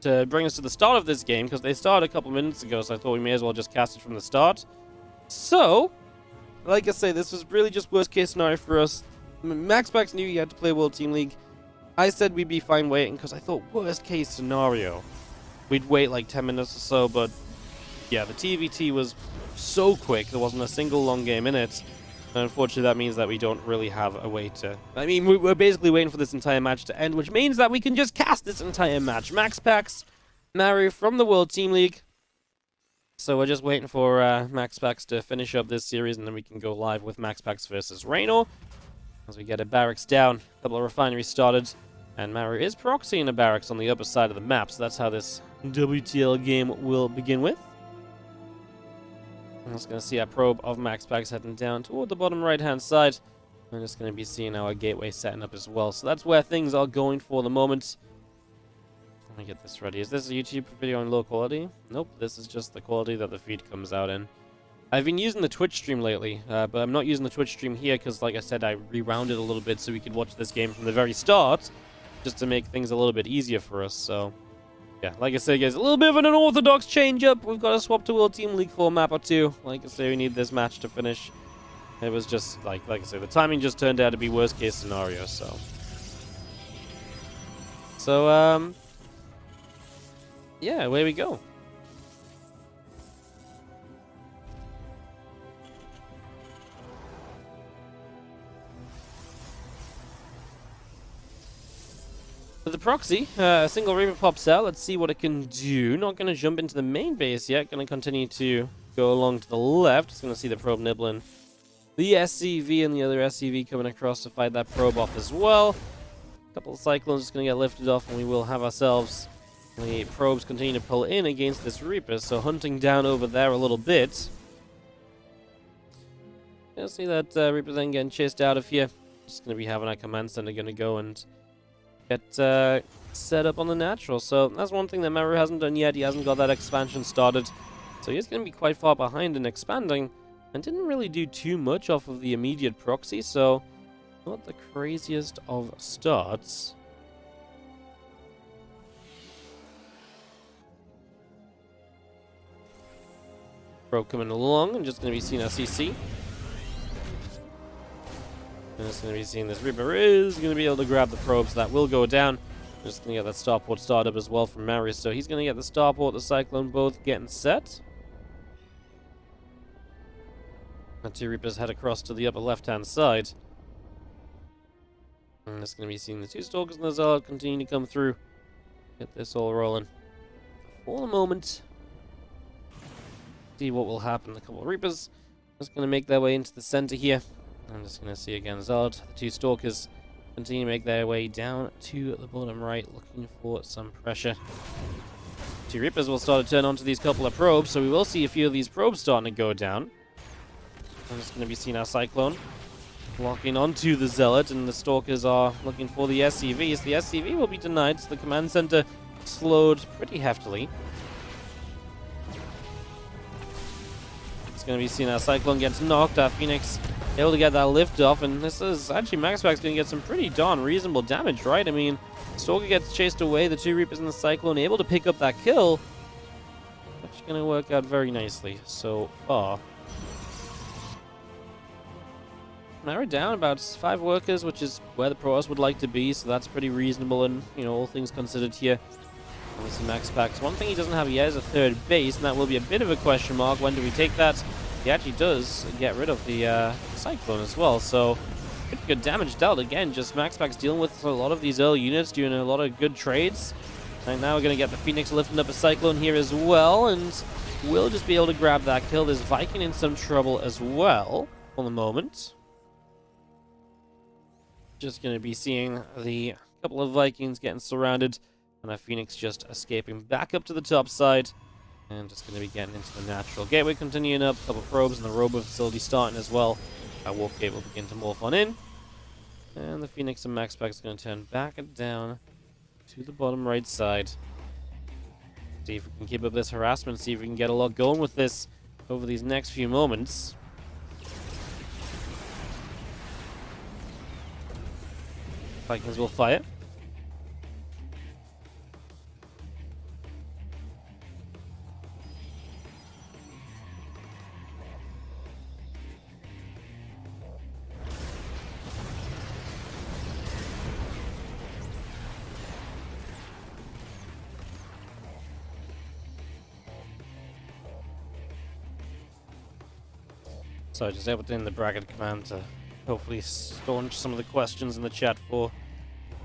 to bring us to the start of this game, because they started a couple minutes ago, so I thought we may as well just cast it from the start. So, like I say, this was really just worst case scenario for us. MaxPax knew he had to play World Team League. I said we'd be fine waiting, because I thought worst case scenario, we'd wait like 10 minutes or so, but yeah, the TvT was so quick, there wasn't a single long game in it. And unfortunately, that means that we don't really have a way to... I mean, we're basically waiting for this entire match to end, which means that we can just cast this entire match. MaxPax, Maru from the World Team League. So we're just waiting for MaxPax to finish up this series, and then we can go live with MaxPax versus Raynor. As we get a barracks down, a couple of refineries started, and Maru is proxying a barracks on the upper side of the map, so that's how this WTL game will begin with. I'm just going to see our probe of MaxPax heading down toward the bottom right-hand side. I'm just going to be seeing our gateway setting up as well. So that's where things are going for the moment. Let me get this ready. Is this a YouTube video in low quality? Nope, this is just the quality that the feed comes out in. I've been using the Twitch stream lately, but I'm not using the Twitch stream here because, like I said, I rewound it a little bit so we could watch this game from the very start, just to make things a little bit easier for us, so... yeah, like I said, guys, a little bit of an unorthodox change-up. We've got to swap to World Team League for a map or two. Like I say, we need this match to finish. It was just, like I say, the timing just turned out to be worst-case scenario, so... so, yeah, away we go. With the proxy, a single Reaper pops out. Let's see what it can do. Not going to jump into the main base yet. Going to continue to go along to the left. Just going to see the probe nibbling the SCV and the other SCV coming across to fight that probe off as well. A couple of Cyclones just going to get lifted off, and we will have ourselves the probes continue to pull in against this Reaper. So hunting down over there a little bit. You'll see that Reaper then getting chased out of here. Just going to be having our command center going to go and get set up on the natural. So that's one thing that Maru hasn't done yet. He hasn't got that expansion started. So he's going to be quite far behind in expanding. And didn't really do too much off of the immediate proxy. So not the craziest of starts. Probe coming along and just going to be seeing our CC. And it's going to be seeing this Reaper is going to be able to grab the probes. That will go down. Just going to get that starport started as well from Maru. So he's going to get the starport, the Cyclone both getting set. The two Reapers head across to the upper left-hand side. And it's going to be seeing the two Stalkers and the Zealot continue to come through. Get this all rolling. For the moment, see what will happen. A couple of Reapers just going to make their way into the center here. I'm just going to see again Zealot, the two Stalkers continue to make their way down to the bottom right, looking for some pressure. Two Reapers will start to turn onto these couple of probes, so we will see a few of these probes starting to go down. I'm just going to be seeing our Cyclone locking onto the Zealot, and the Stalkers are looking for the SCVs. The SCV will be denied, so the command center slowed pretty heftily. It's going to be seeing our Cyclone gets knocked, our Phoenix able to get that lift off, and this is actually MaxPax going to get some pretty darn reasonable damage, right? I mean, Stalker gets chased away, the two Reapers and the Cyclone able to pick up that kill. That's going to work out very nicely so far. Narrowed down about 5 workers, which is where the Protoss would like to be, so that's pretty reasonable, and, you know, all things considered here. Obviously, MaxPax. One thing he doesn't have yet is a third base, and that will be a bit of a question mark. When do we take that? He actually does get rid of the Cyclone as well, so pretty good damage dealt. Again, just MaxPax dealing with a lot of these early units, doing a lot of good trades. And now we're going to get the Phoenix lifting up a Cyclone here as well, and we'll just be able to grab that kill. There's Viking in some trouble as well for the moment. Just going to be seeing the couple of Vikings getting surrounded, and our Phoenix just escaping back up to the top side. And just going to be getting into the natural gateway, continuing up, a couple of probes, and the Robo facility starting as well. Our warp gate will begin to morph on in. And the Phoenix and MaxPax is going to turn back and down to the bottom right side. See if we can keep up this harassment, see if we can get a lot going with this over these next few moments. Vikings will fire. So just able to in the bracket command to hopefully staunch some of the questions in the chat for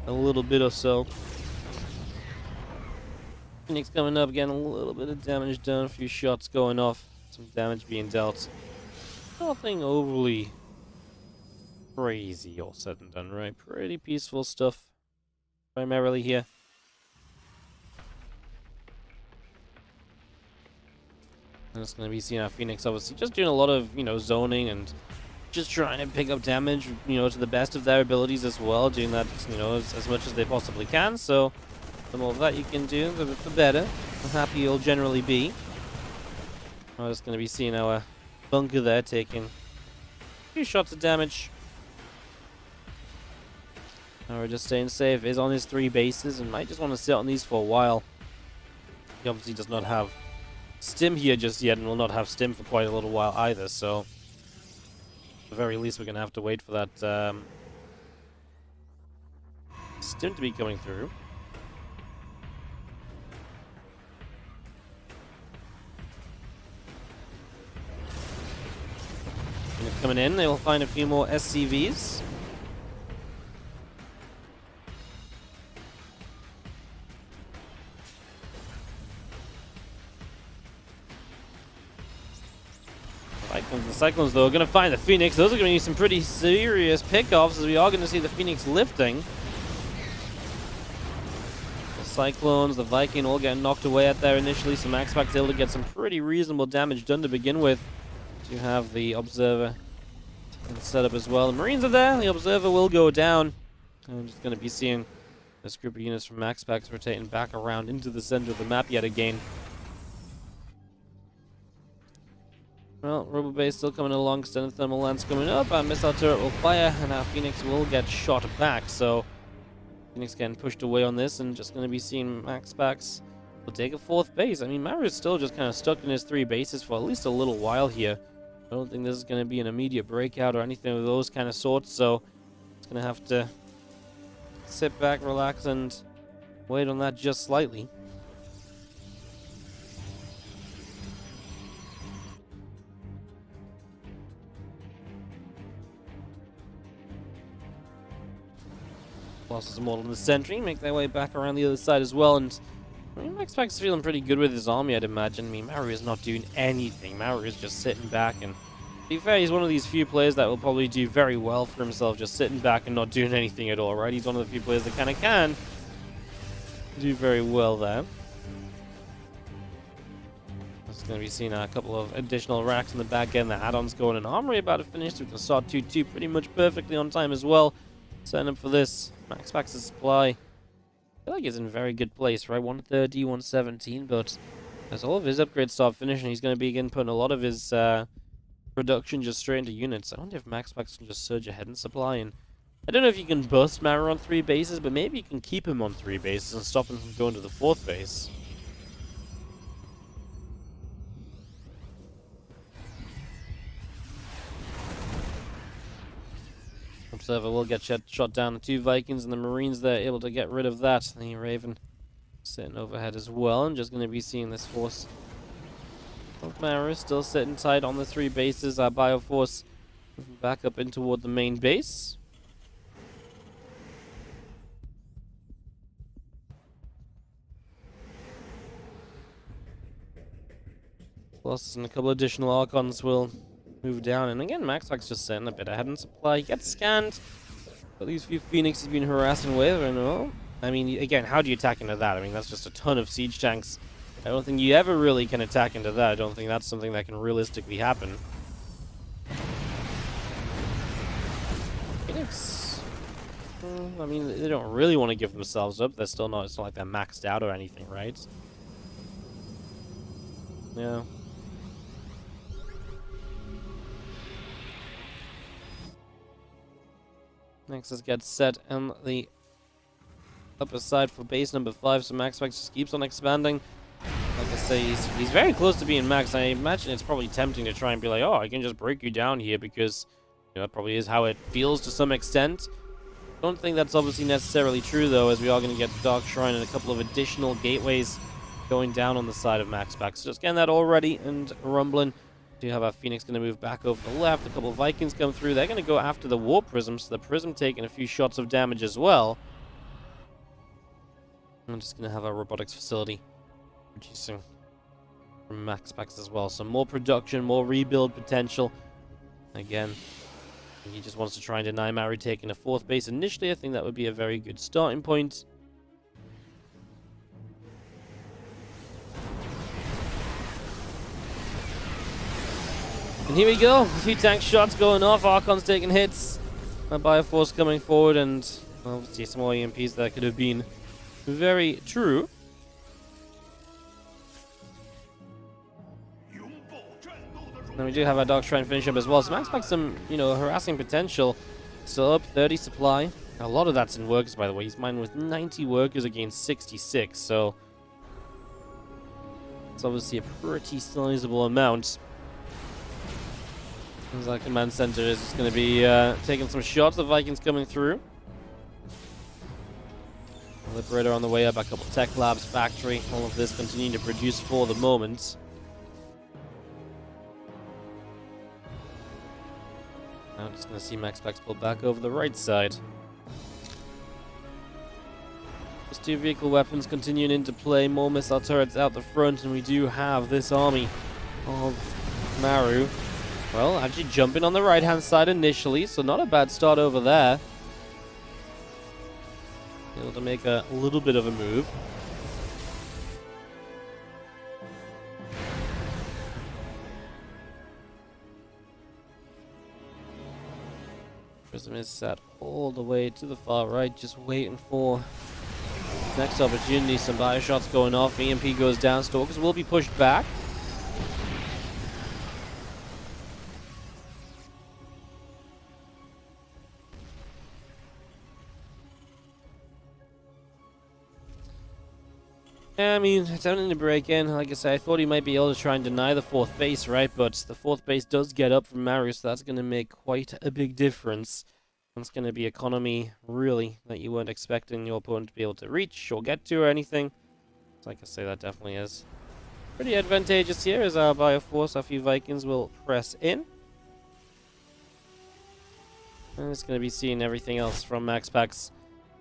a little bit or so. Phoenix coming up, getting a little bit of damage done, a few shots going off, some damage being dealt. Nothing overly crazy all said and done, right? Pretty peaceful stuff primarily here. And it's going to be seeing our Phoenix obviously just doing a lot of, zoning and just trying to pick up damage, to the best of their abilities as well, doing that, as much as they possibly can. So the more of that you can do, the better. The happier you'll generally be. I'm just going to be seeing our bunker there taking a few shots of damage. Now we're just staying safe. Is on his 3 bases and might just want to sit on these for a while. He obviously does not have Stim here just yet, and will not have Stim for quite a little while either, so at the very least we're going to have to wait for that Stim to be coming through. And coming in, they will find a few more SCVs. The Cyclones, though, are going to find the Phoenix. Those are going to need some pretty serious pickoffs, as we are going to see the Phoenix lifting. The Cyclones, the Viking all getting knocked away at there initially, so MaxPax able to get some pretty reasonable damage done to begin with. You have the Observer set up as well. The Marines are there. The Observer will go down. I'm just going to be seeing this group of units from MaxPax rotating back around into the center of the map yet again. Well, Robo Base still coming along, extended thermal lance coming up, our missile turret will fire, and our Phoenix will get shot back, so Phoenix getting pushed away on this, and just going to be seeing MaxPax will take a 4th base. I mean, Maru is still just kind of stuck in his 3 bases for at least a little while here. I don't think this is going to be an immediate breakout or anything of those kind of sorts, so it's going to have to sit back, relax, and wait on that just slightly. Losses a model in the sentry, make their way back around the other side as well, and I mean, MaxPax is feeling pretty good with his army, I'd imagine. I mean, Maru is not doing anything. Maru is just sitting back, and to be fair, he's one of these few players that will probably do very well for himself, just sitting back and not doing anything at all, right? He's one of the few players that kind of can do very well there. Just going to be seeing a couple of additional racks in the back end, the add-ons going, and armory about to finish. We can start 2-2 pretty much perfectly on time as well. Setting up for this. MaxPax's supply, I feel like he's in a very good place, right? 130, 117, but as all of his upgrades start finishing, he's going to begin putting a lot of his production just straight into units. I wonder if MaxPax can just surge ahead in supply, and I don't know if you can bust Maru on 3 bases, but maybe you can keep him on 3 bases and stop him from going to the 4th base. Observer will get shot down. The 2 Vikings and the Marines there able to get rid of that. The Raven sitting overhead as well. I'm just going to be seeing this force of Maru still sitting tight on the 3 bases. Our Bioforce moving back up in toward the main base. Plus, and a couple additional Archons will move down, and again, MaxPax just sitting a bit ahead in supply. He gets scanned, but these few Phoenix has been harassing with, and well, I mean, again, how do you attack into that? I mean, that's just a ton of siege tanks. I don't think you ever really can attack into that. I don't think that's something that can realistically happen. Phoenix, I mean, they don't really want to give themselves up. They're still not, it's not like they're maxed out or anything, right? Yeah. Nexus gets set on the upper side for base number 5, so MaxPax just keeps on expanding. Like I say, he's very close to being max. I imagine it's probably tempting to try and be like, oh, I can just break you down here, because that probably is how it feels to some extent. Don't think that's obviously necessarily true, though, as we are going to get Dark Shrine and a couple of additional gateways going down on the side of MaxPax. So just getting that all ready and rumbling. Do have our Phoenix going to move back over the left. A couple of Vikings come through. They're going to go after the War Prism, so the Prism taking a few shots of damage as well. I'm just going to have our robotics facility reducing from MaxPax as well. So more production, more rebuild potential. Again, he just wants to try and deny Maru taking a 4th base. Initially, I think that would be a very good starting point. And here we go. A few tank shots going off. Archon's taking hits. My Bioforce coming forward, and obviously some more EMPs that could have been very true. And we do have our Dogs trying to finish up as well. So MaxPax some, harassing potential. Still up 30 supply. A lot of that's in workers, by the way. He's mining with 90 workers against 66. So it's obviously a pretty sizable amount. Seems like command center is just going to be taking some shots. The Vikings coming through. Liberator on the way up. A couple tech labs, factory. All of this continuing to produce for the moment. Now just going to see MaxPax pull back over the right side. Those 2 vehicle weapons continuing into play. More missile turrets out the front, and we do have this army of Maru. Well, actually jumping on the right-hand side initially, so not a bad start over there. Able to make a little bit of a move. Prism is set all the way to the far right, just waiting for next opportunity. Some bioshots going off, EMP goes down, Stalkers will be pushed back. I mean, attempting to break in. Like I said, I thought he might be able to try and deny the 4th base, right? But the 4th base does get up from Maru, so that's going to make quite a big difference. It's going to be economy, really, that you weren't expecting your opponent to be able to reach or get to or anything. So like I say, that definitely is pretty advantageous here as our Bioforce, a few Vikings will press in. And it's going to be seeing everything else from MaxPax.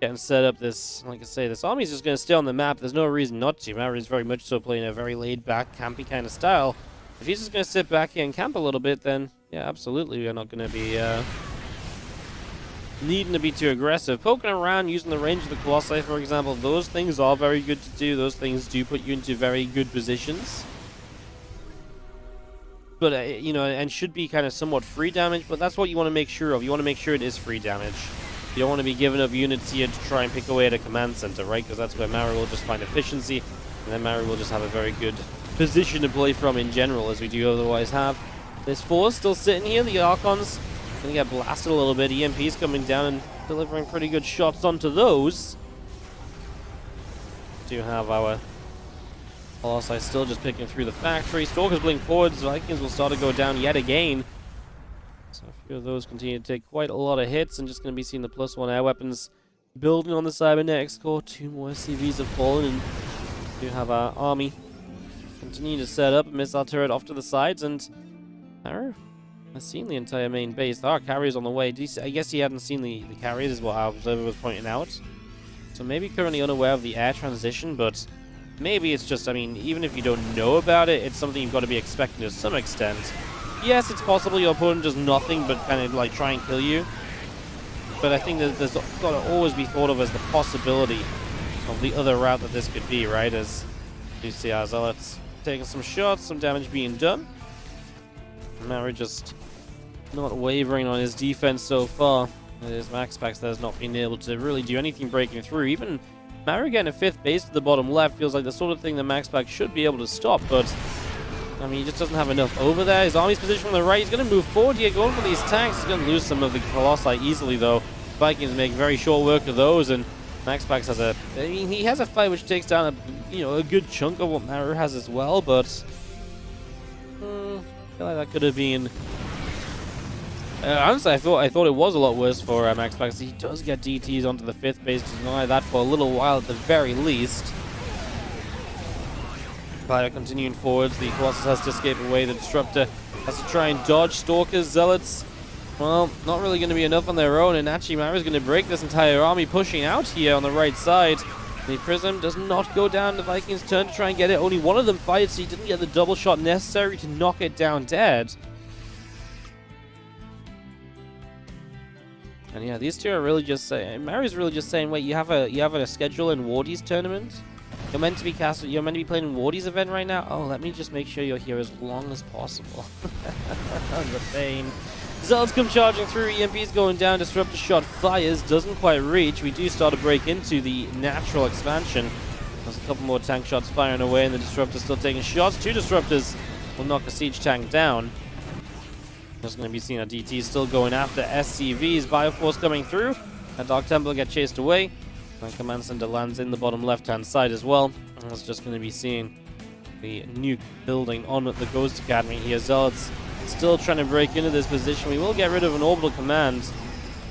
Getting set up. This, like I say, this army is just going to stay on the map. There's no reason not to. Maru is very much so playing a very laid-back, campy kind of style. If he's just going to sit back here and camp a little bit, then yeah, absolutely, we're not going to be needing to be too aggressive. Poking around, using the range of the Colossi, for example, those things are very good to do. Those things do put you into very good positions. But, and should be kind of somewhat free damage, but that's what you want to make sure of. You want to make sure it is free damage. You don't want to be giving up units here to try and pick away at a command center, right? Because that's where Maru will just find efficiency, and then Maru will just have a very good position to play from in general, as we do otherwise have. There's 4 still sitting here. The Archons going to get blasted a little bit. EMP's coming down and delivering pretty good shots onto those. Do have our Colossi still just picking through the factory. Stalkers blink forwards. Vikings will start to go down yet again. So a few of those continue to take quite a lot of hits, and just going to be seeing the +1 air weapons building on the cybernetics core. 2 more SCVs have fallen, and we do have our army continuing to set up a missile turret off to the sides, and Maru has seen the entire main base. There are carriers on the way. I guess he hadn't seen the carriers, is what our observer was pointing out. So maybe currently unaware of the air transition, but maybe it's just, I mean, even if you don't know about it, it's something you've got to be expecting to some extent. Yes, it's possible your opponent does nothing but kind of like try and kill you. But I think there's got to always be thought of as the possibility of the other route that this could be, right? As you see our Zealots taking some shots, some damage being done. Maru just not wavering on his defense so far. It is MaxPax that has not been able to really do anything breaking through. Even Maru getting a 5th base to the bottom left feels like the sort of thing that MaxPax should be able to stop, but I mean, he just doesn't have enough over there. His army's positioned on the right. He's going to move forward here, going for these tanks. He's going to lose some of the Colossi easily, though. Vikings make very short work of those, and MaxPax has a... I mean, he has a fight which takes down a good chunk of what Maru has as well, but... I feel like that could have been... honestly, I thought it was a lot worse for MaxPax. He does get DTs onto the 5th base to deny that for a little while at the very least. Bio continuing forwards. The Colossus has to escape away. The Disruptor has to try and dodge Stalkers. Zealots, well, not really going to be enough on their own. And actually, Maru's going to break this entire army, pushing out here on the right side. The Prism does not go down. The Vikings turn to try and get it. Only one of them fired, so he didn't get the double shot necessary to knock it down dead. And yeah, these two are really just saying, Maru's really just saying, wait, you have a schedule in Wardy's tournament? You're meant to be playing in Wardy's event right now? Oh, let me just make sure you're here as long as possible. The pain. Zealots come charging through, EMP's going down, Disruptor shot fires, doesn't quite reach. We do start to break into the natural expansion. There's a couple more tank shots firing away, and the Disruptor's still taking shots. Two Disruptors will knock a siege tank down. Just going to be seeing our DT still going after SCVs. Bioforce coming through. That Dark Temple get chased away. And Command Center lands in the bottom left-hand side as well. And it's just going to be seeing the nuke building on the Ghost Academy here. Zealots still trying to break into this position. We will get rid of an orbital command.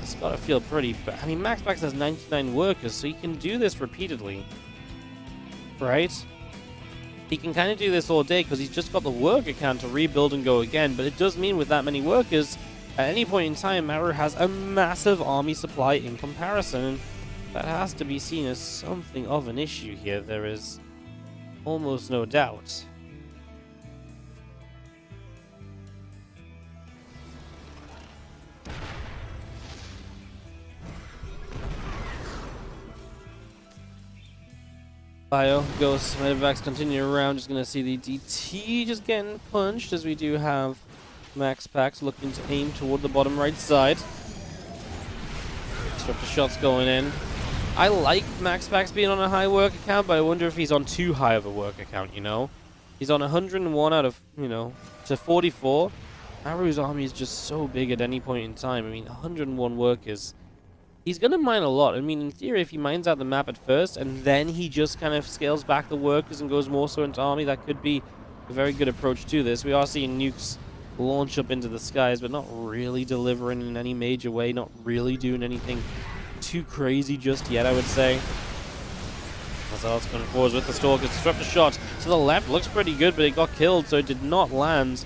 It's got to feel pretty bad. I mean, MaxPax has 99 workers, so he can do this repeatedly. Right? He can kind of do this all day because he's just got the worker count to rebuild and go again, but it does mean with that many workers, at any point in time, Maru has a massive army supply in comparison. That has to be seen as something of an issue here. There is almost no doubt. Bio, Ghost, Medevacs continue around. Just going to see the DT just getting punched as we do have MaxPax looking to aim toward the bottom right side. Disruptor shots going in. I like MaxPax being on a high work account, but I wonder if he's on too high of a work account, you know? He's on 101 out of, to 44. Maru's army is just so big at any point in time. I mean, 101 workers. He's going to mine a lot. I mean, in theory, if he mines out the map at first, and then he just kind of scales back the workers and goes more so into army, that could be a very good approach to this. We are seeing nukes launch up into the skies, but not really delivering in any major way, not really doing anything too crazy just yet, I would say. Zealots going forwards with the Stalker. Disruptor shot to the left. Looks pretty good, but it got killed, so it did not land.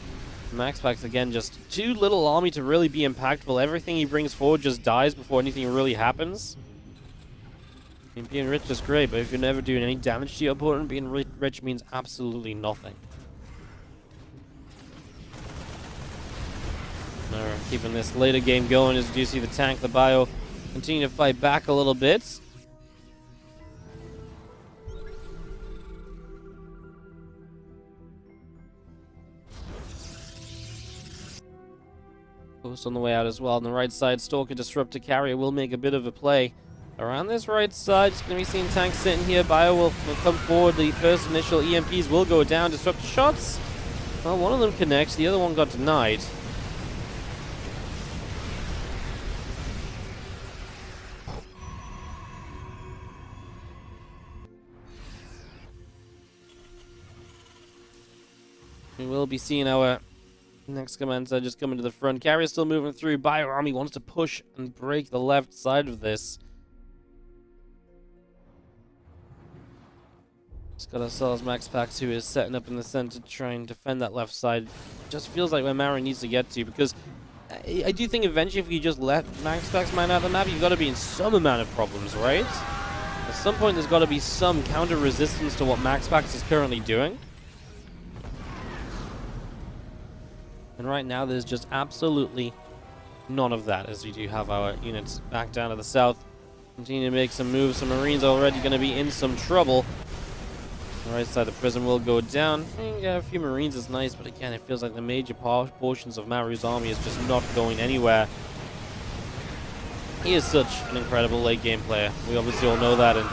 MaxPax, again, just too little army to really be impactful. Everything he brings forward just dies before anything really happens. I mean, being rich is great, but if you're never doing any damage to your opponent, being rich means absolutely nothing. Alright, keeping this later game going as you do see the tank, the Bio, continue to fight back a little bit. Ghost on the way out as well. On the right side, Stalker, Disruptor, Carrier will make a bit of a play. Around this right side, just going to be seeing tanks sitting here. Bio will come forward. The first initial EMPs will go down. Disruptor shots. Well, one of them connects. The other one got denied. We will be seeing our next command side just coming to the front. Carrier still moving through. Bio army wants to push and break the left side of this. Just got ourselves MaxPax, who is setting up in the center to try and defend that left side. Just feels like where Maru needs to get to, because I do think eventually if you just let MaxPax mine out the map, you've got to be in some amount of problems, right? At some point there's got to be some counter resistance to what MaxPax is currently doing. And right now, there's just absolutely none of that, as we do have our units back down to the south. Continue to make some moves. Some Marines already going to be in some trouble. On the right side, the Prism will go down. Yeah, a few Marines is nice, but again, it feels like the major portions of Maru's army is just not going anywhere. He is such an incredible late-game player. We obviously all know that, and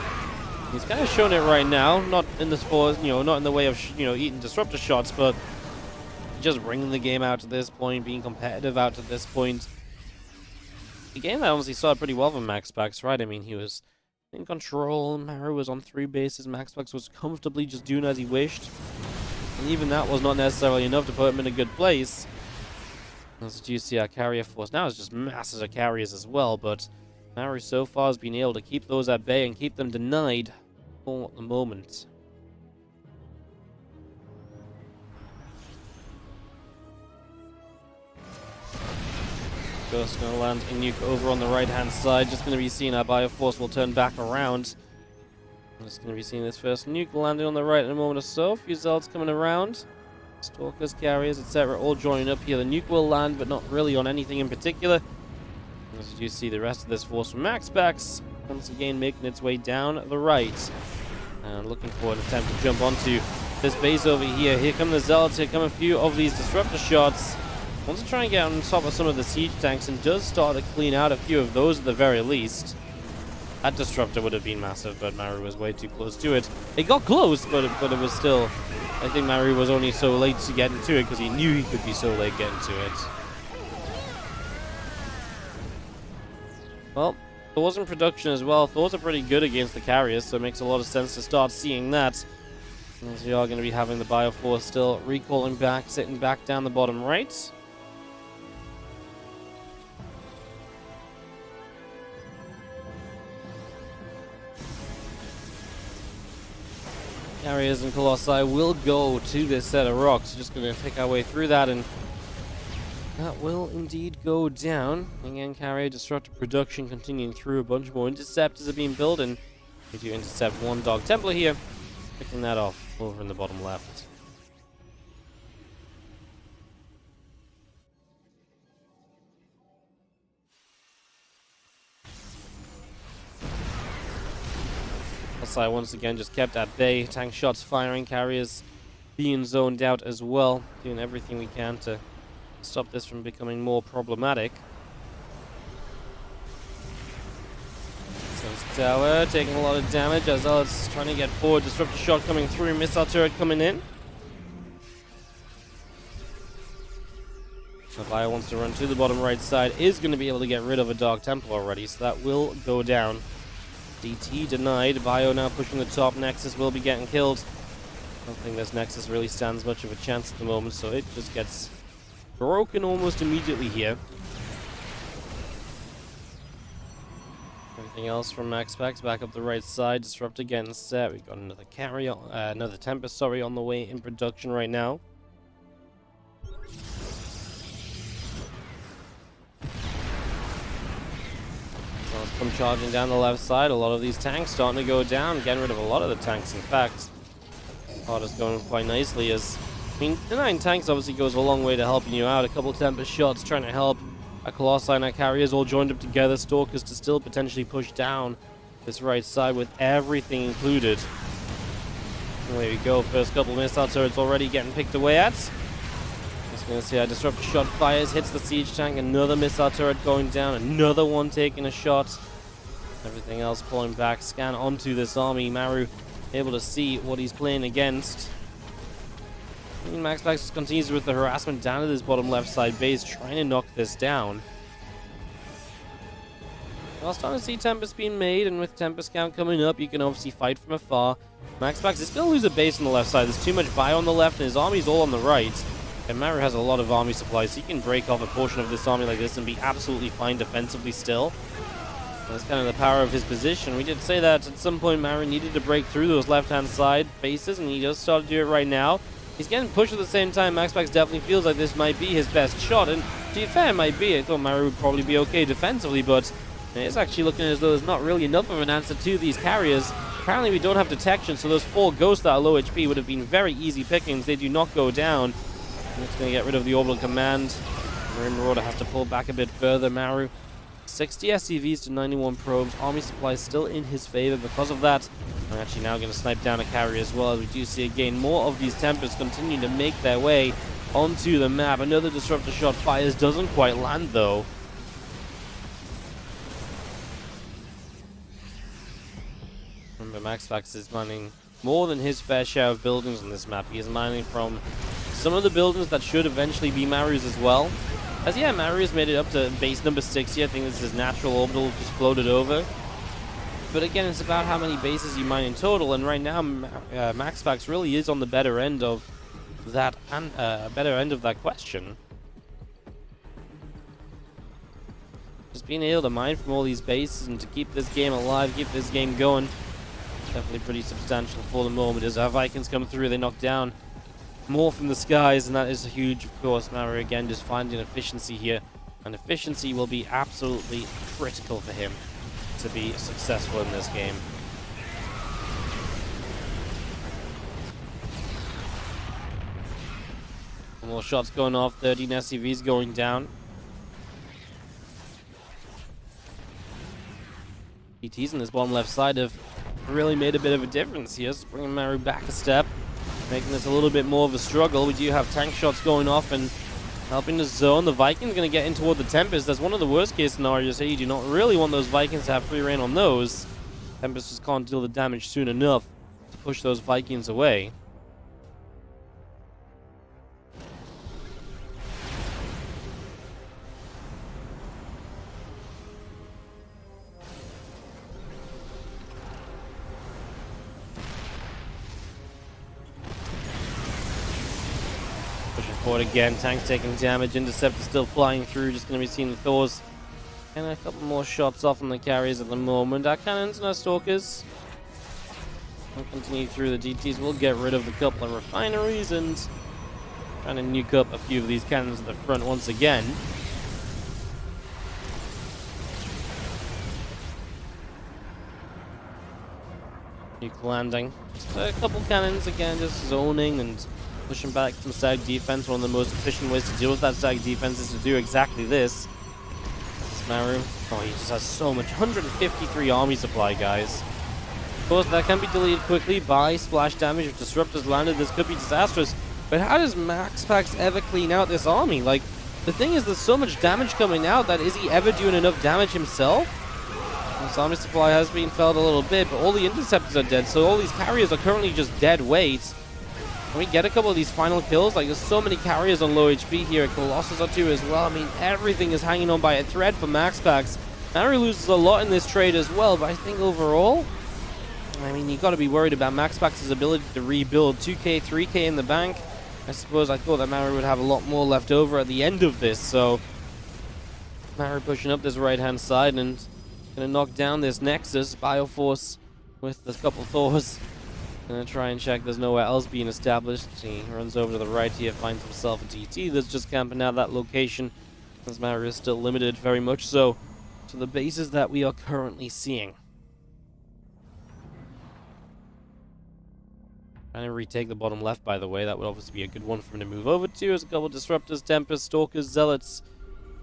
he's kind of shown it right now. Not in this not in the way of eating disruptor shots, but just bringing the game out to this point, being competitive out to this point. The game that honestly started pretty well for MaxPax, right? I mean, he was in control, Maru was on 3 bases, MaxPax was comfortably just doing as he wished. And even that was not necessarily enough to put him in a good place. As you see, our carrier force now is just masses of carriers as well, but Maru so far has been able to keep those at bay and keep them denied for the moment. Ghost going to land a nuke over on the right-hand side. Just going to be seeing our Bioforce will turn back around. I'm just going to be seeing this first nuke landing on the right in a moment or so. A few Zealots coming around. Stalkers, carriers, etc. all joining up here. The nuke will land, but not really on anything in particular. As you do see, the rest of this force from MaxPax once again making its way down the right. And looking for an attempt to jump onto this base over here. Here come the Zealots, here come a few of these disruptor shots. Wants to try and get on top of some of the siege tanks and does start to clean out a few of those at the very least. That disruptor would have been massive, but Maru was way too close to it. It got close, but it was still... I think Maru was only so late to get into it because he knew he could be so late getting to it. Well, Thor's in production as well. Thor's are pretty good against the carriers, so it makes a lot of sense to start seeing that. As we are going to be having the Bioforce still recalling back, sitting back down the bottom right. Carriers and Colossi will go to this set of rocks. Just going to pick our way through that, and that will indeed go down. Again, carrier disruptor production continuing through. A bunch more interceptors are being built, and we do intercept one Dog Templar here. Picking that off over in the bottom left. Colossi once again just kept at bay. Tank shots firing, carriers being zoned out as well. Doing everything we can to stop this from becoming more problematic. Tower taking a lot of damage as Zealots trying to get forward. Disruptor shot coming through. Missile turret coming in. Bio wants to run to the bottom right side. Is going to be able to get rid of a Dog Templar already, so that will go down. DT denied. Bio now pushing the top. Nexus will be getting killed. I don't think this Nexus really stands much of a chance at the moment, so it just gets broken almost immediately here. Everything else from MaxPax back up the right side. Disrupt again set. We've got another carrier, another Tempest, sorry, on the way in production right now. So let's come charging down the left side. A lot of these tanks starting to go down. Getting rid of a lot of the tanks, in fact. Is going quite nicely as... I mean, denying tanks obviously goes a long way to helping you out. A couple Tempest shots trying to help. Our Colossi and our carriers all joined up together. Stalkers to still potentially push down this right side with everything included. And there we go. First couple missile turrets already getting picked away at. Just going to see our disruptor shot fires, hits the siege tank. Another missile turret going down. Another one taking a shot. Everything else pulling back. Scan onto this army. Maru able to see what he's playing against. MaxPax continues with the harassment down to this bottom left side base, trying to knock this down. Well, starting to see Tempest being made, and with Tempest count coming up, you can obviously fight from afar. MaxPax is going to lose a base on the left side. There's too much bio on the left, and his army's all on the right. And Maru has a lot of army supplies, so he can break off a portion of this army like this and be absolutely fine defensively still. That's kind of the power of his position. We did say that at some point Maru needed to break through those left-hand side bases, and he does start to do it right now. He's getting pushed at the same time. MaxPax definitely feels like this might be his best shot, and to be fair, it might be. I thought Maru would probably be okay defensively, but it's actually looking as though there's not really enough of an answer to these carriers. Apparently we don't have detection, so those 4 ghosts that are low HP would have been very easy pickings. They do not go down. And it's going to get rid of the orbital command. Marine Marauder has to pull back a bit further. Maru 60 SCVs to 91 probes. Army supplies still in his favor because of that. We're actually now going to snipe down a carrier as well, as we do see again more of these Tempests continue to make their way onto the map. Another disruptor shot fires, doesn't quite land though. Remember, MaxPax is mining more than his fair share of buildings on this map. He is mining from some of the buildings that should eventually be Maru's as well. As yeah, Maru has made it up to base number 60. I think this is natural orbital just floated over. But again, it's about how many bases you mine in total, and right now MaxPax really is on the better end of that question. Just being able to mine from all these bases and to keep this game alive, keep this game going, definitely pretty substantial for the moment. As our Vikings come through, they knock down more from the skies, and that is huge. Of course, Maru again just finding efficiency here And efficiency will be absolutely critical for him to be successful in this game. More shots going off, 13 SCVs going down. DTs in this bottom left side have really made a bit of a difference here. Just bringing Maru back a step, making this a little bit more of a struggle. We do have tank shots going off and helping the zone. The Vikings going to get in toward the Tempest. That's one of the worst case scenarios here. You do not really want those Vikings to have free reign on those. Tempest just can't deal the damage soon enough to push those Vikings away. Pushing forward again, tanks taking damage, Interceptor still flying through, just going to be seeing the Thors. And a couple more shots off on the carriers at the moment. Our cannons and our stalkers will continue through the DTs. We'll get rid of the couple of refineries and trying to nuke up a few of these cannons at the front once again. Nuke landing. Just a couple cannons again, just zoning and pushing back some stag defense. One of the most efficient ways to deal with that stag defense is to do exactly this. This Maru, oh, he just has so much. 153 army supply, guys. Of course, that can be deleted quickly by splash damage. If Disruptors landed, this could be disastrous. But how does MaxPax ever clean out this army? Like, the thing is, there's so much damage coming out that is he ever doing enough damage himself? This army supply has been felled a little bit, but all the interceptors are dead, so all these carriers are currently just dead weight. Can we get a couple of these final kills? Like, there's so many carriers on low HP here. Colossus are too as well. I mean, everything is hanging on by a thread for MaxPax. Maru loses a lot in this trade as well, but I think overall, I mean, you got to be worried about MaxPax's ability to rebuild. 2k, 3k in the bank. I suppose I thought that Maru would have a lot more left over at the end of this, so Maru pushing up this right-hand side and going to knock down this Nexus. Bioforce with a couple Thors. Gonna try and check there's nowhere else being established. He runs over to the right here, finds himself a DT that's just camping out that location. This Maru is still limited very much so to the bases that we are currently seeing. Trying to retake the bottom left, by the way. That would obviously be a good one for him to move over to. There's a couple of Disruptors, Tempest, Stalkers, Zealots.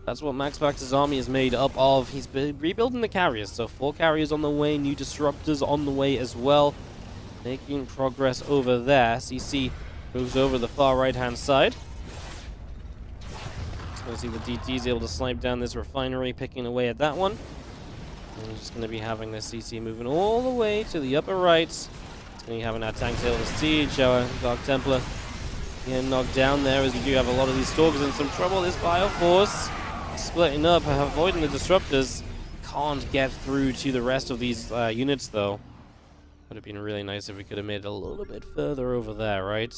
That's what MaxPax's army is made up of. He's been rebuilding the carriers, so 4 carriers on the way, new Disruptors on the way as well. Making progress over there. CC moves over the far right-hand side. Just going to see the DT's able to snipe down this refinery, picking away at that one. And we're just going to be having this CC moving all the way to the upper right. It's going to be having our tanks able to siege, our Dark Templar getting knocked down there, as we do have a lot of these Stalkers in some trouble. This Bioforce splitting up, avoiding the Disruptors. Can't get through to the rest of these units, though. Would have been really nice if we could have made it a little bit further over there, right?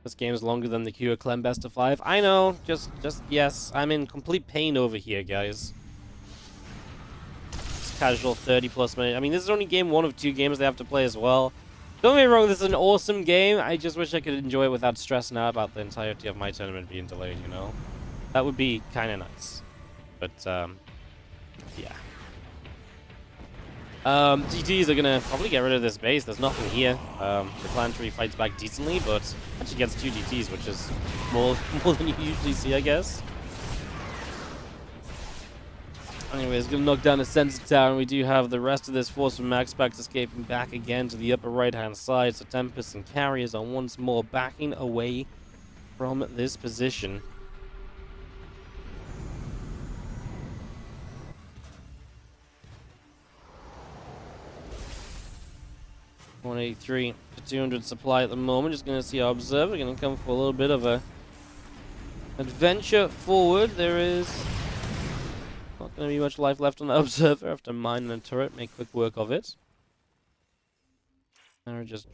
This game is longer than the Q of Clem Best of 5. I know, just yes, I'm in complete pain over here, guys. It's casual 30+ minutes. I mean, this is only game 1 of 2 games they have to play as well. Don't get me wrong, this is an awesome game. I just wish I could enjoy it without stressing out about the entirety of my tournament being delayed, you know? That would be kind of nice. But, yeah. GTs are gonna probably get rid of this base. There's nothing here. The clan tree fights back decently, but actually gets 2 GTs, which is more than you usually see, I guess. Anyways, gonna knock down a sensor tower, and we do have the rest of this force from MaxPax escaping back again to the upper right-hand side. So Tempest and Carriers are once more backing away from this position. 183 to 200 supply at the moment. Just going to see our Observer. Going to come for a little bit of a adventure forward. There is not going to be much life left on the Observer after mining the turret. Make quick work of it. And just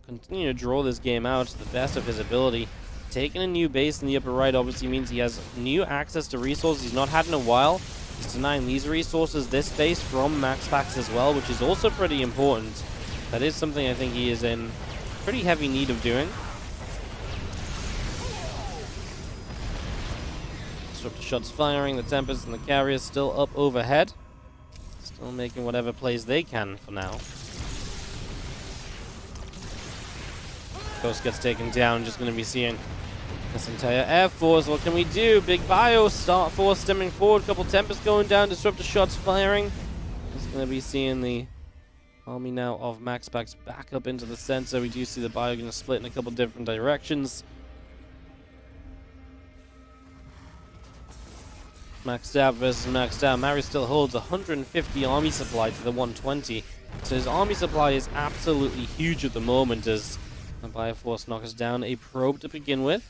continue to draw this game out to the best of his ability. Taking a new base in the upper right obviously means he has new access to resources he's not had in a while. He's denying these resources this base from MaxPax as well, which is also pretty important. That is something I think he is in pretty heavy need of doing. Disruptor shots firing. The Tempest and the Carrier still up overhead. Still making whatever plays they can for now. Ghost gets taken down. Just going to be seeing this entire Air Force. What can we do? Big Bio, Start Force stemming forward. Couple Tempests going down. Disruptor shots firing. Just going to be seeing the army now of MaxPax back up into the center. We do see the Bio going to split in a couple different directions. Maxed out versus maxed out. Maru still holds 150 army supply to the 120. So his army supply is absolutely huge at the moment as the Bioforce knocks down a probe to begin with.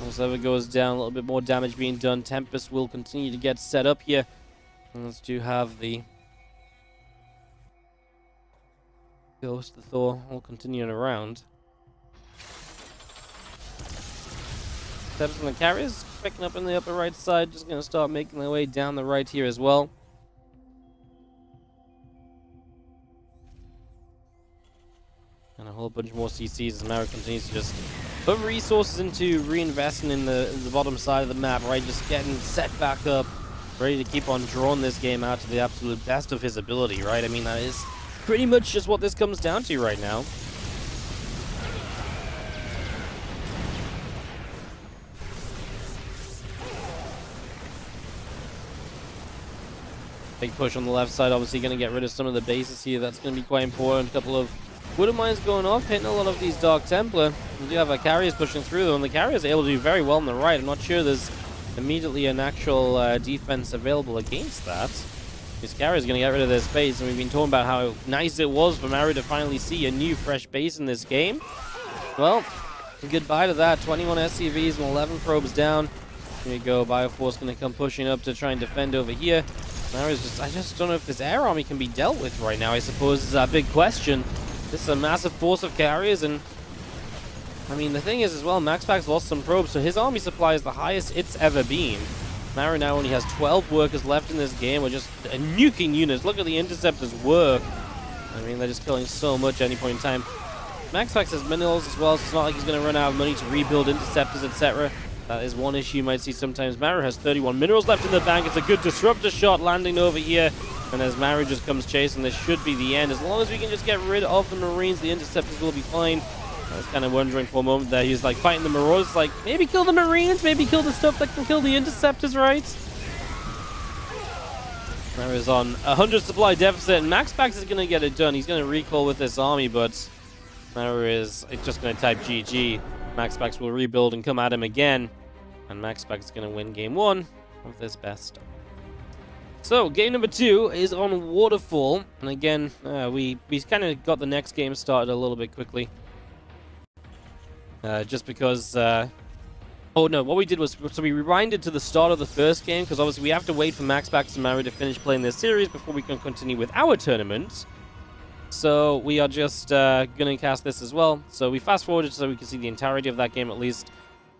Whatever goes down, a little bit more damage being done. Tempest will continue to get set up here. And let's do have the Ghost, the Thor, all continuing around. Steps on the Carriers, picking up in the upper right side, just going to start making their way down the right here as well. And a whole bunch more CCs as Maru continues to just put resources into reinvesting in the bottom side of the map, right? Just getting set back up, ready to keep on drawing this game out to the absolute best of his ability, right? I mean, that is pretty much just what this comes down to right now. Big push on the left side, obviously going to get rid of some of the bases here. That's going to be quite important. A couple of Widow Mines going off, hitting a lot of these Dark Templar. We do have our Carriers pushing through them, and the Carriers are able to do very well on the right. I'm not sure there's immediately an actual defense available against that. These Carriers are going to get rid of their space, and we've been talking about how nice it was for Maru to finally see a new fresh base in this game. Well, goodbye to that. 21 SCVs and 11 probes down. Here we go. Bioforce going to come pushing up to try and defend over here. Maru's just, I just don't know if this air army can be dealt with right now, I suppose, is a big question. This is a massive force of carriers, and I mean, the thing is as well, MaxPax lost some probes, so his army supply is the highest it's ever been. Maru now only has 12 workers left in this game. We're just nuking units. Look at the Interceptors work. I mean, they're just killing so much at any point in time. MaxPax has minerals as well, so it's not like he's going to run out of money to rebuild Interceptors, etc. That is one issue you might see sometimes. Maru has 31 minerals left in the bank. It's a good Disruptor shot landing over here. And as Maru just comes chasing, this should be the end. As long as we can just get rid of the Marines, the Interceptors will be fine. I was kind of wondering for a moment there. He was like fighting the Marauders, like maybe kill the Marines, maybe kill the stuff that can kill the Interceptors, right? Maru's on 100 supply deficit, and MaxPax is going to get it done. He's going to recall with this army, but Maru is just going to type GG. MaxPax will rebuild and come at him again, and MaxPax is going to win game 1 of this best. So, game number 2 is on Waterfall, and again, we kind of got the next game started a little bit quickly. Just because, oh no, what we did was, so we rewinded to the start of the first game, because obviously we have to wait for MaxPax and Maru to finish playing their series before we can continue with our tournament. So we are just going to cast this as well. So we fast forwarded so we can see the entirety of that game at least.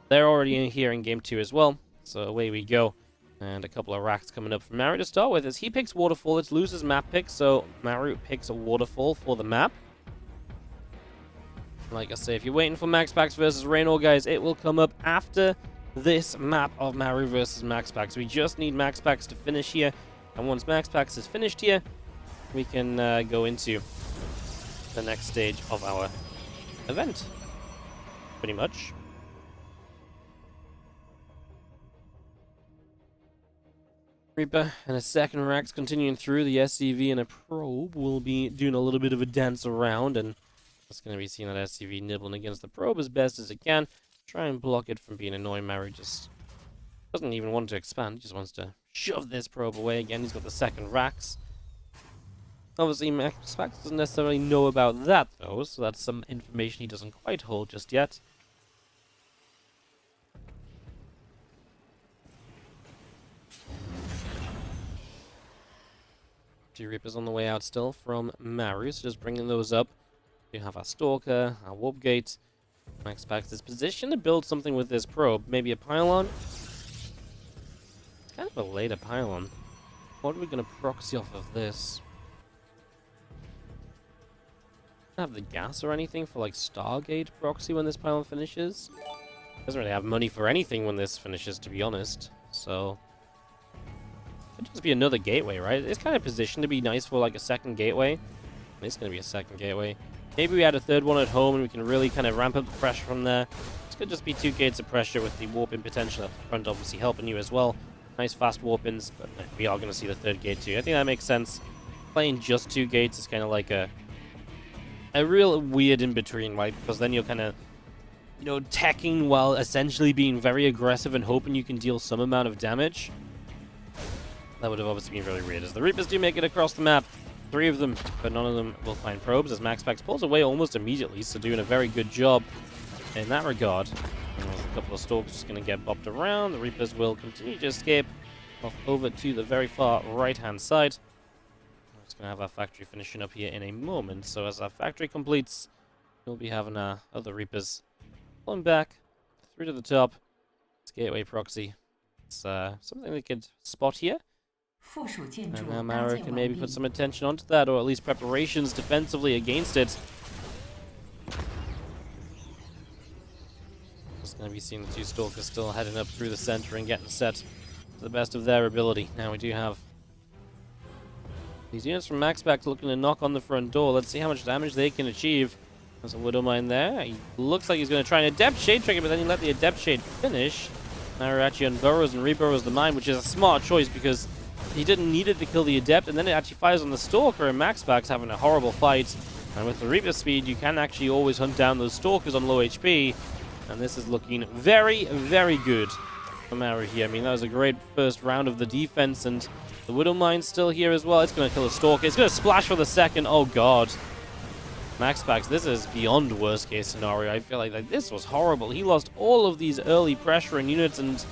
They're already in here in game 2 as well. So away we go. And a couple of racks coming up for Maru to start with. As he picks Waterfall, it's Luz's map pick. So Maru picks a Waterfall for the map. Like I say, if you're waiting for MaxPax versus Raynor, guys, it will come up after this map of Maru versus MaxPax. We just need MaxPax to finish here. And once MaxPax is finished here, we can go into the next stage of our event, pretty much. Reaper and a second Rax continuing through. The SCV and a probe will be doing a little bit of a dance around, and it's going to be seeing that SCV nibbling against the probe as best as it can. Try and block it from being annoying. Maru just doesn't even want to expand. He just wants to shove this probe away again. He's got the second Rax. Obviously, MaxPax doesn't necessarily know about that, though, so that's some information he doesn't quite hold just yet. G-Reaper's on the way out still from Maru, so just bringing those up. We have our Stalker, our Warp Gate. MaxPax is positioned to build something with this probe. Maybe a pylon? It's kind of a later pylon. What are we going to proxy off of this? Have the gas or anything for like Stargate proxy when this pylon finishes? Doesn't really have money for anything when this finishes, to be honest. So it'd just be another gateway, right? It's kind of positioned to be nice for like a second gateway. It's going to be a second gateway. Maybe we add a third one at home and we can really kind of ramp up the pressure from there. This could just be 2 gates of pressure with the warp-in potential at the front, obviously helping you as well. Nice fast warp-ins, but we are going to see the third gate too. I think that makes sense. Playing just 2 gates is kind of like a real weird in-between, right? Because then you're kind of, you know, teching while essentially being very aggressive and hoping you can deal some amount of damage. That would have obviously been very weird. As the Reapers do make it across the map, 3 of them, but none of them will find probes as MaxPax pulls away almost immediately, so doing a very good job in that regard. And there's a couple of Stalks just going to get bopped around. The Reapers will continue to escape off over to the very far right-hand side. We're just going to have our factory finishing up here in a moment. So as our factory completes, we'll be having our other Reapers pulling back through to the top. It's gateway proxy. It's something we could spot here. And now Maru can maybe put some attention onto that, or at least preparations defensively against it. Just going to be seeing the 2 Stalkers still heading up through the center and getting set to the best of their ability. Now we do have these units from MaxPax looking to knock on the front door. Let's see how much damage they can achieve. There's a Widow Mine there. He looks like he's going to try an Adept Shade trigger, but then he let the Adept Shade finish. Maru actually unburrows and reburrows the mine, which is a smart choice because he didn't need it to kill the Adept, and then it actually fires on the Stalker, and MaxPax having a horrible fight. And with the Reaper speed, you can actually always hunt down those Stalkers on low HP. And this is looking very, very good for Maru here. I mean, that was a great first round of the defense, and the Widow Mine's still here as well. It's going to kill a Stalker. It's going to splash for the second. Oh, God. MaxPax, this is beyond worst case scenario. I feel like this was horrible. He lost all of these early pressure and units and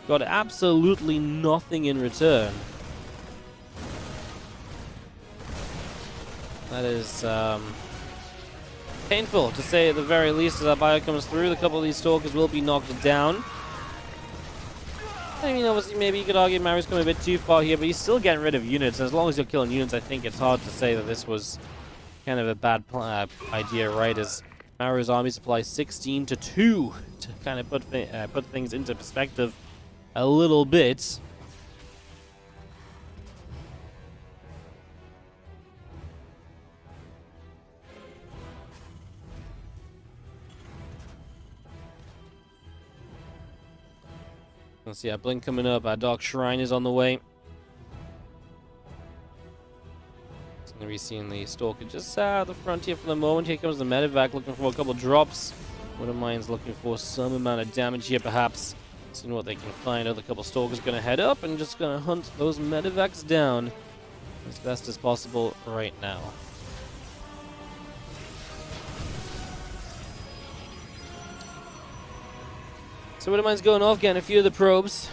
got absolutely nothing in return. That is painful, to say at the very least. As our bio comes through, a couple of these Stalkers will be knocked down. I mean, obviously, maybe you could argue Maru's coming a bit too far here, but he's still getting rid of units. And as long as you're killing units, I think it's hard to say that this was kind of a bad idea, right? As Maru's army supplies 16 to 2 to kind of put things into perspective a little bit. Let's see, our Blink coming up. Our Dark Shrine is on the way. It's going to be seeing the Stalker just out of the front here for the moment. Here comes the Medevac looking for a couple drops. Widow Mine's looking for some amount of damage here, perhaps. Seeing what they can find. Other couple Stalkers going to head up and just going to hunt those Medevacs down as best as possible right now. So Widow Mine's going off, getting a few of the probes,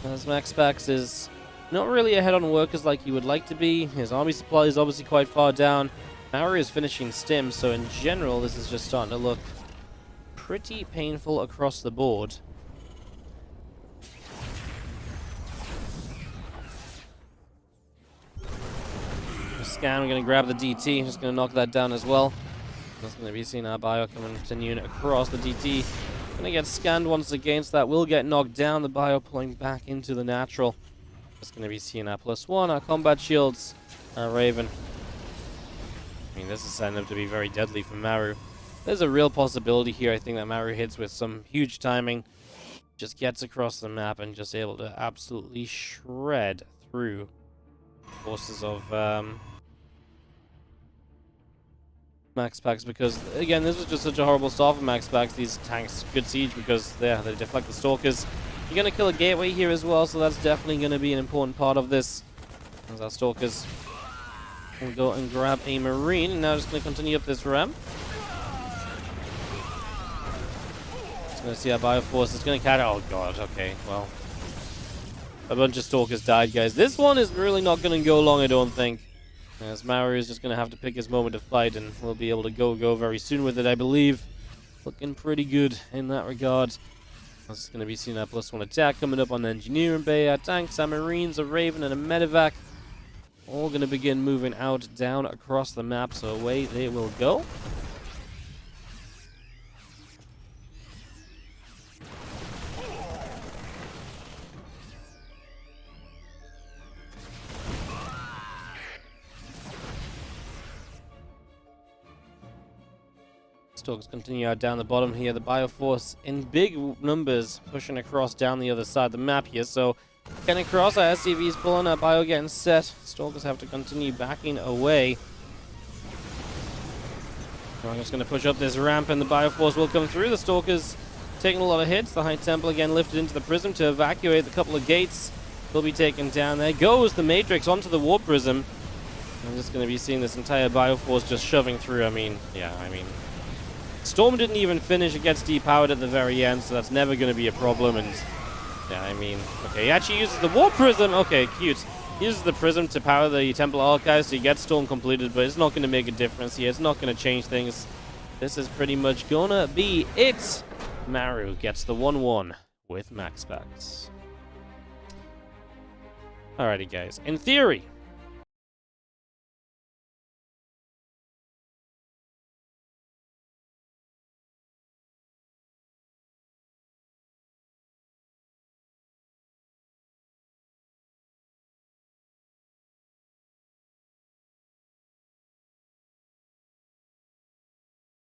as MaxPax is not really ahead on workers like he would like to be. His army supply is obviously quite far down. Maru is finishing stim, so in general this is just starting to look pretty painful across the board. Scan, we're going to grab the DT, just going to knock that down as well. That's going to be seeing our bio continuing across the DT. Gonna get scanned once against that, will get knocked down. The bio pulling back into the natural. Just gonna be seeing our +1, our combat shields, our Raven. I mean, this is setting up to be very deadly for Maru. There's a real possibility here, I think, that Maru hits with some huge timing. Just gets across the map and just able to absolutely shred through forces of MaxPax, because again, this was just such a horrible start for MaxPax. These tanks good siege because they deflect the Stalkers. You're gonna kill a gateway here as well, so that's definitely gonna be an important part of this. As our Stalkers will go and grab a Marine, and now just gonna continue up this ramp. Just gonna see our Bioforce is gonna catch. Oh god, okay, well, a bunch of Stalkers died, guys. This one is really not gonna go long, I don't think. As Maru is just going to have to pick his moment to fight, and we'll be able to go very soon with it, I believe. Looking pretty good in that regard. This is going to be seeing our +1 attack coming up on the Engineering Bay. Our tanks, our Marines, a Raven, and a Medevac. All going to begin moving out, down across the map, so away they will go. Stalkers continue out down the bottom here. The Bioforce in big numbers pushing across down the other side of the map here. So getting across, our SCV's pulling, our Bio getting set. Stalkers have to continue backing away. I'm just going to push up this ramp and the Bioforce will come through. The Stalkers taking a lot of hits. The High Temple again lifted into the Prism to evacuate the couple of gates. Will be taken down. There goes the Matrix onto the Warp Prism. I'm just going to be seeing this entire Bioforce just shoving through. I mean, Storm didn't even finish. It gets depowered at the very end, so that's never going to be a problem. And yeah, I mean, okay, he actually uses the Warp Prism. Okay, cute. He uses the Prism to power the Temple Archive, so he gets Storm completed, but it's not going to make a difference here. It's not going to change things. This is pretty much going to be it. Maru gets the 1-1 with MaxPax. Alrighty, guys. In theory,